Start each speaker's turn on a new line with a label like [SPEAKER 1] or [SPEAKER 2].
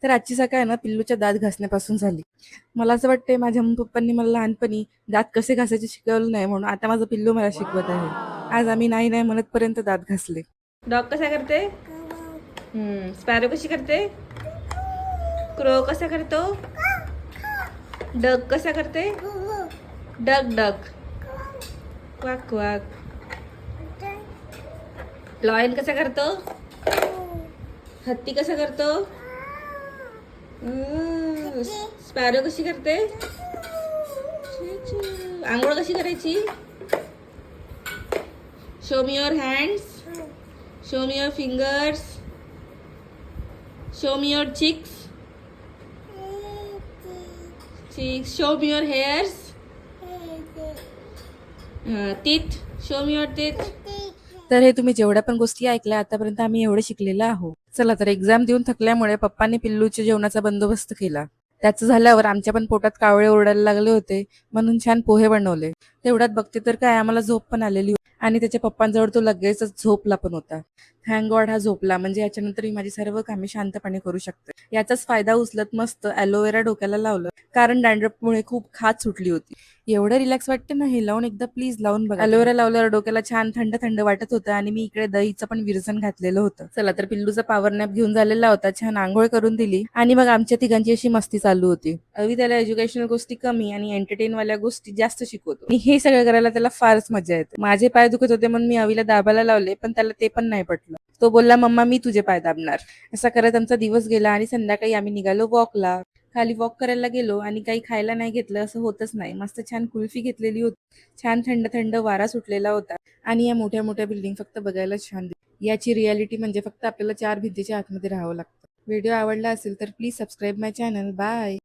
[SPEAKER 1] तर आजची सकाळ ना पिल्लूच्या दात घासण्यापासून झाली. मला असं वाटतंय माझ्या पप्पांनी मला लहानपणी दात कसे घासायचे शिकवलं नाही म्हणून आता माझं पिल्लू मला शिकवत आहे. आज आम्ही नाही नाही म्हणत पर्यंत दात घासले. डॉग कसा करते? स्पॅरो कशी करते? क्रो कसा करतो? डग कसा करते? डग डग क्वाक क्वाक. लॉयन कसा करतो? हत्ती कसा करतो? स्पॅरो कशी करते? आंघोळ कशी करायची? Show me your hands, show me your fingers, show me your cheeks, show me your hairs, teeth, show me your teeth. तर हे तुम्ही जेवढ्या पण गोष्टी ऐकल्या आतापर्यंत आम्ही एवढे शिकलेलो आहोत. चला तर एक्झाम देऊन थकल्यामुळे पप्पांनी पिल्लूच्या जेवणाचा बंदोबस्त केला. त्याचं झाल्यावर आमच्या पण पोटात कावळे ओरडायला लागले होते म्हणून छान पोहे बनवले. तेवढ्यात बघते तर काय आम्हाला झोप पण आलेली होती आणि त्याच्या पप्पांजवळ तो लगेचच झोपला पण होता. थँक गॉड हा झोपला, म्हणजे याच्यानंतर मी माझी सर्व कामे शांतपणे करू शकते. याचाच फायदा उचलत मस्त ॲलोवेरा डोक्याला लावलं, कारण डॅन्ड्रफमुळे खूप खाज सुटली होती. एवढं रिलॅक्स वाटते ना, हे लावून एकदा प्लीज लावून बघा. ॲलोवेरा लावल्यावर डोक्याला छान थंड थंड वाटत होतं आणि मी इकडे दहीचं पण विरसन घातलेलं होतं. चला तर पिल्लूचा पॉवर नॅप घेऊन झालेला होता, छान आंघोळ करून दिली आणि मग आमच्या तिघांची अशी मस्ती चालू होती. अवी त्याला एज्युकेशनल गोष्टी कमी आणि एंटरटेन वाल्या गोष्टी जास्त शिकवतो आणि हे सगळं करायला त्याला फारच मजा येते. माझे पाय दुखत होते म्हणून मी अवीला दाबायला लावले, पण त्याला ते पण नाही पटलं. तो बोलला मम्मा मी तुझे पाय दाबणार. असा करत आमचा दिवस गेला आणि संध्याकाळी आम्ही निघालो वॉकला. खाली वॉक करायला गेलो आणि काही खायला नाही घेतलं असं होतच नाही. मस्त छान कुल्फी घेतलेली होती. छान थंड थंड वारा सुटलेला होता आणि या मोठ्या मोठ्या बिल्डिंग फक्त बघायला छान याची रियालिटी म्हणजे फक्त आपल्याला 4 भिंतीच्या आतमध्ये राहावं लागतं. व्हिडिओ आवडला असेल तर please subscribe my channel. Bye.